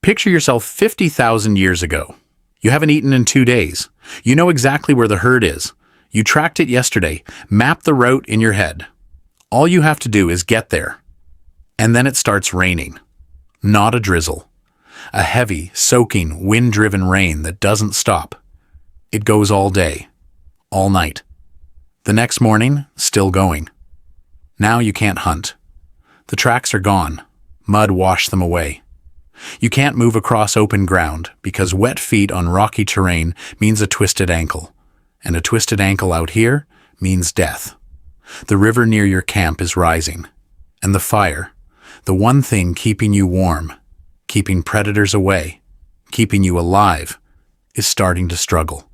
Picture yourself 50,000 years ago. You haven't eaten in 2 days. You know exactly where the herd is. You tracked it yesterday. Map the route in your head. All you have to do is get there. And then it starts raining. Not a drizzle. A heavy, soaking, wind-driven rain that doesn't stop. It goes all day. All night. The next morning, still going. Now you can't hunt. The tracks are gone. Mud washed them away. You can't move across open ground because wet feet on rocky terrain means a twisted ankle. And a twisted ankle out here means death. The river near your camp is rising. And the fire, the one thing keeping you warm, keeping predators away, keeping you alive, is starting to struggle.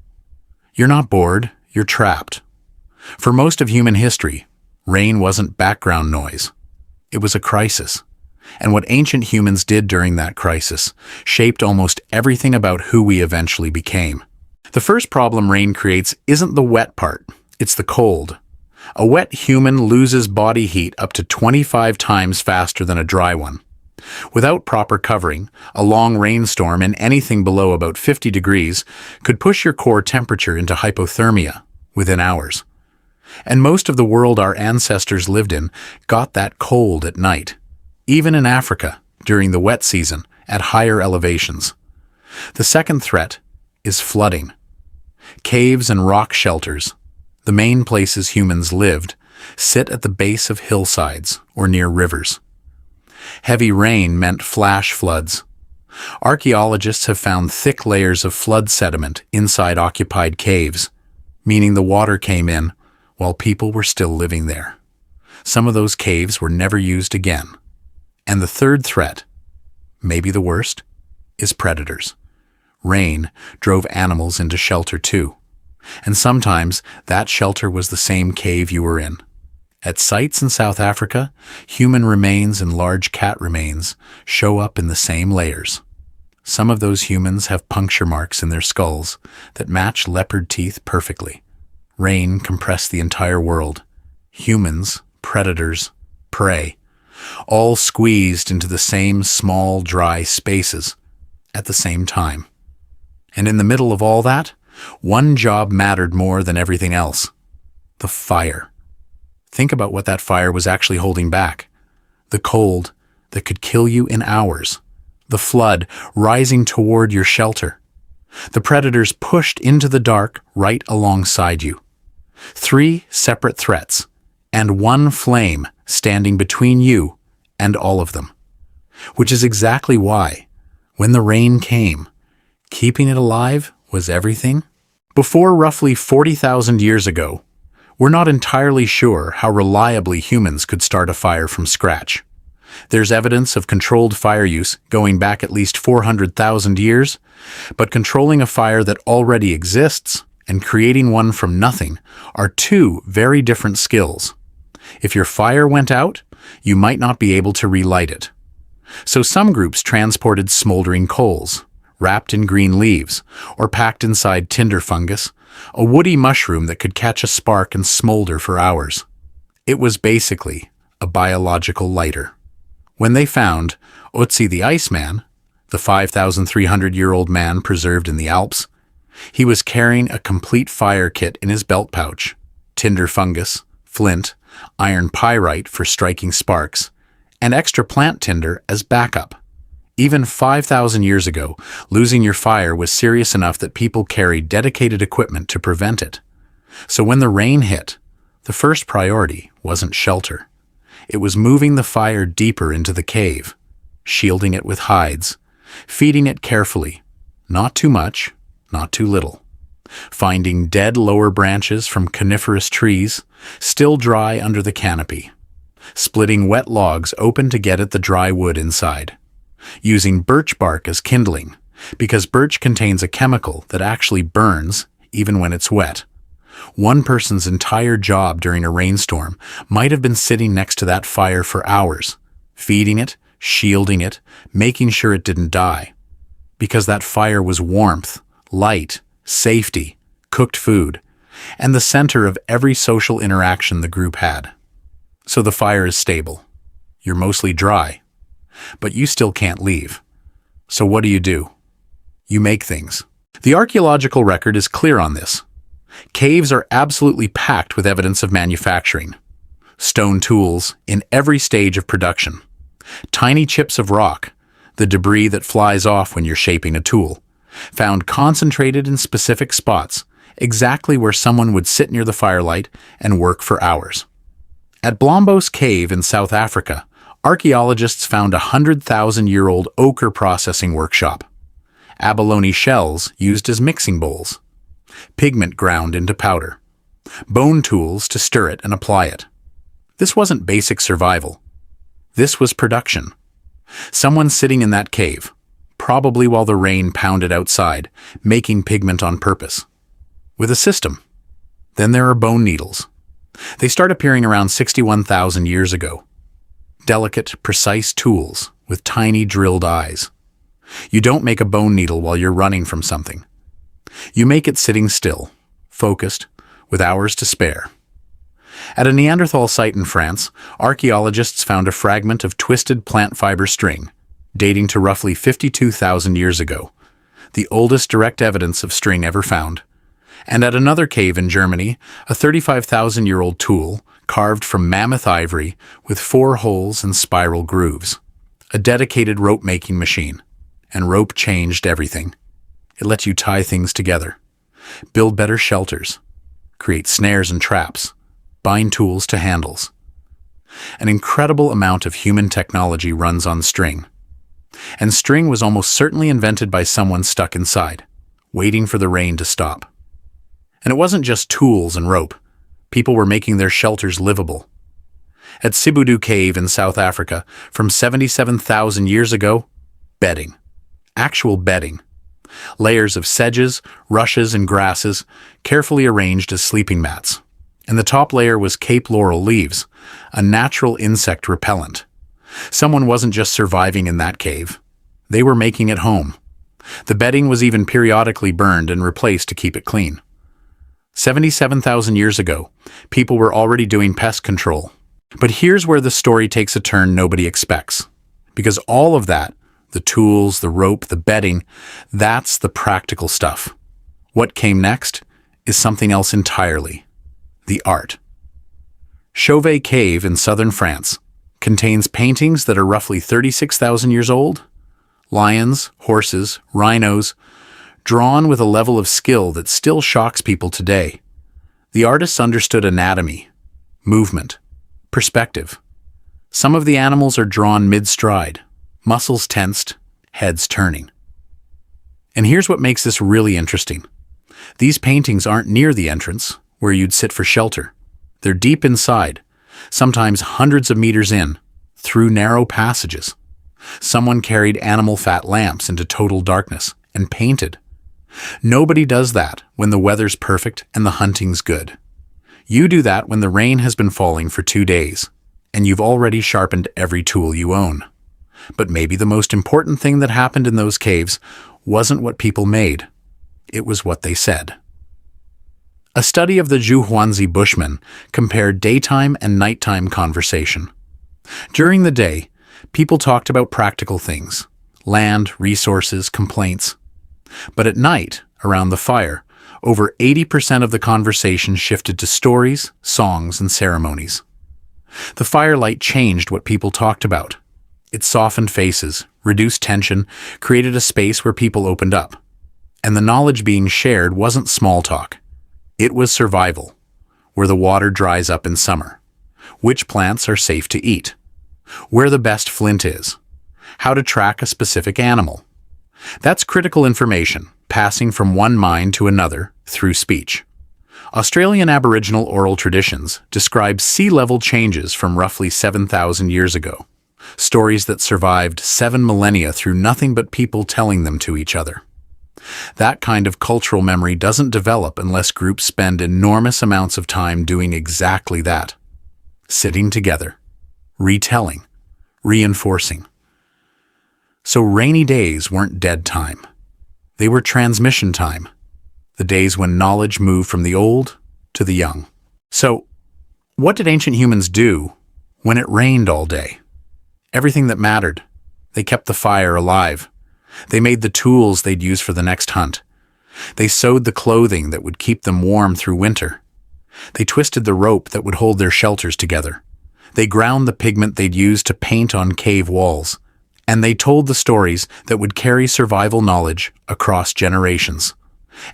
You're not bored, you're trapped. For most of human history, rain wasn't background noise. It was a crisis. And what ancient humans did during that crisis shaped almost everything about who we eventually became. The first problem rain creates isn't the wet part, it's the cold. A wet human loses body heat up to 25 times faster than a dry one. Without proper covering, a long rainstorm in anything below about 50 degrees could push your core temperature into hypothermia within hours. And most of the world our ancestors lived in got that cold at night. Even in Africa, during the wet season, at higher elevations. The second threat is flooding. Caves and rock shelters, the main places humans lived, sit at the base of hillsides or near rivers. Heavy rain meant flash floods. Archaeologists have found thick layers of flood sediment inside occupied caves, meaning the water came in while people were still living there. Some of those caves were never used again. And the third threat, maybe the worst, is predators. Rain drove animals into shelter too. And sometimes that shelter was the same cave you were in. At sites in South Africa, human remains and large cat remains show up in the same layers. Some of those humans have puncture marks in their skulls that match leopard teeth perfectly. Rain compressed the entire world. Humans, predators, prey. All squeezed into the same small, dry spaces at the same time. And in the middle of all that, one job mattered more than everything else: the fire. Think about what that fire was actually holding back. The cold that could kill you in hours. The flood rising toward your shelter. The predators pushed into the dark right alongside you. 3 separate threats, and one flame standing between you and all of them. Which is exactly why, when the rain came, keeping it alive was everything. Before roughly 40,000 years ago, we're not entirely sure how reliably humans could start a fire from scratch. There's evidence of controlled fire use going back at least 400,000 years, but controlling a fire that already exists and creating one from nothing are 2 very different skills. If your fire went out, you might not be able to relight it. So some groups transported smoldering coals, wrapped in green leaves, or packed inside tinder fungus, a woody mushroom that could catch a spark and smolder for hours. It was basically a biological lighter. When they found Otzi the Iceman, the 5,300-year-old man preserved in the Alps, he was carrying a complete fire kit in his belt pouch: tinder fungus, flint, iron pyrite for striking sparks, and extra plant tinder as backup. Even 5,000 years ago, losing your fire was serious enough that people carried dedicated equipment to prevent it. So when the rain hit, the first priority wasn't shelter. It was moving the fire deeper into the cave, shielding it with hides, feeding it carefully, not too much, not too little. Finding dead lower branches from coniferous trees, still dry under the canopy. Splitting wet logs open to get at the dry wood inside. Using birch bark as kindling, because birch contains a chemical that actually burns even when it's wet. One person's entire job during a rainstorm might have been sitting next to that fire for hours, feeding it, shielding it, making sure it didn't die. Because that fire was warmth, light, safety, cooked food, and the center of every social interaction the group had. So the fire is stable. You're mostly dry, but you still can't leave. So what do? You make things. The archaeological record is clear on this. Caves are absolutely packed with evidence of manufacturing. Stone tools in every stage of production. Tiny chips of rock, the debris that flies off when you're shaping a tool, found concentrated in specific spots, exactly where someone would sit near the firelight and work for hours. At Blombos Cave in South Africa, archaeologists found a 100,000-year-old ochre processing workshop. Abalone shells used as mixing bowls. Pigment ground into powder. Bone tools to stir it and apply it. This wasn't basic survival. This was production. Someone sitting in that cave, probably while the rain pounded outside, making pigment on purpose. With a system. Then there are bone needles. They start appearing around 61,000 years ago. Delicate, precise tools with tiny drilled eyes. You don't make a bone needle while you're running from something. You make it sitting still, focused, with hours to spare. At a Neanderthal site in France, archaeologists found a fragment of twisted plant fiber string, dating to roughly 52,000 years ago, the oldest direct evidence of string ever found. And at another cave in Germany, a 35,000-year-old tool carved from mammoth ivory with 4 holes and spiral grooves. A dedicated rope-making machine. And rope changed everything. It lets you tie things together, build better shelters, create snares and traps, bind tools to handles. An incredible amount of human technology runs on string. And string was almost certainly invented by someone stuck inside, waiting for the rain to stop. And it wasn't just tools and rope. People were making their shelters livable. At Sibudu Cave in South Africa, from 77,000 years ago, bedding. Actual bedding. Layers of sedges, rushes, and grasses, carefully arranged as sleeping mats. And the top layer was Cape laurel leaves, a natural insect repellent. Someone wasn't just surviving in that cave. They were making it home. The bedding was even periodically burned and replaced to keep it clean. 77,000 years ago, people were already doing pest control. But here's where the story takes a turn nobody expects. Because all of that, the tools, the rope, the bedding, that's the practical stuff. What came next is something else entirely. The art. Chauvet Cave in southern France contains paintings that are roughly 36,000 years old. Lions, horses, rhinos, drawn with a level of skill that still shocks people today. The artists understood anatomy, movement, perspective. Some of the animals are drawn mid-stride, muscles tensed, heads turning. And here's what makes this really interesting. These paintings aren't near the entrance, where you'd sit for shelter. They're deep inside, sometimes hundreds of meters in, through narrow passages. Someone carried animal fat lamps into total darkness and painted. Nobody does that when the weather's perfect and the hunting's good. You do that when the rain has been falling for 2 days, and you've already sharpened every tool you own. But maybe the most important thing that happened in those caves wasn't what people made. It was what they said. A study of the Juhuanzi Bushmen compared daytime and nighttime conversation. During the day, people talked about practical things, land, resources, complaints. But at night, around the fire, over 80% of the conversation shifted to stories, songs, and ceremonies. The firelight changed what people talked about. It softened faces, reduced tension, created a space where people opened up. And the knowledge being shared wasn't small talk. It was survival, where the water dries up in summer, which plants are safe to eat, where the best flint is, how to track a specific animal. That's critical information, passing from one mind to another through speech. Australian Aboriginal oral traditions describe sea level changes from roughly 7,000 years ago, stories that survived 7 millennia through nothing but people telling them to each other. That kind of cultural memory doesn't develop unless groups spend enormous amounts of time doing exactly that. Sitting together, retelling, reinforcing. So rainy days weren't dead time. They were transmission time. The days when knowledge moved from the old to the young. So, what did ancient humans do when it rained all day? Everything that mattered. They kept the fire alive. They made the tools they'd use for the next hunt. They sewed the clothing that would keep them warm through winter. They twisted the rope that would hold their shelters together. They ground the pigment they'd use to paint on cave walls. And they told the stories that would carry survival knowledge across generations.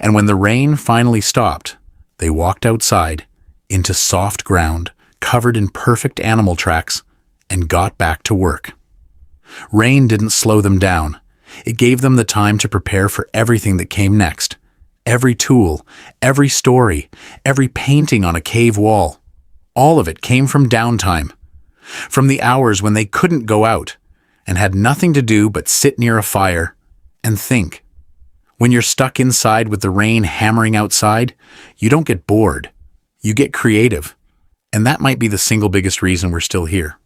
And when the rain finally stopped, they walked outside into soft ground covered in perfect animal tracks and got back to work. Rain didn't slow them down. It gave them the time to prepare for everything that came next. Every tool, every story, every painting on a cave wall. All of it came from downtime. From the hours when they couldn't go out and had nothing to do but sit near a fire and think. When you're stuck inside with the rain hammering outside, you don't get bored. You get creative. And that might be the single biggest reason we're still here.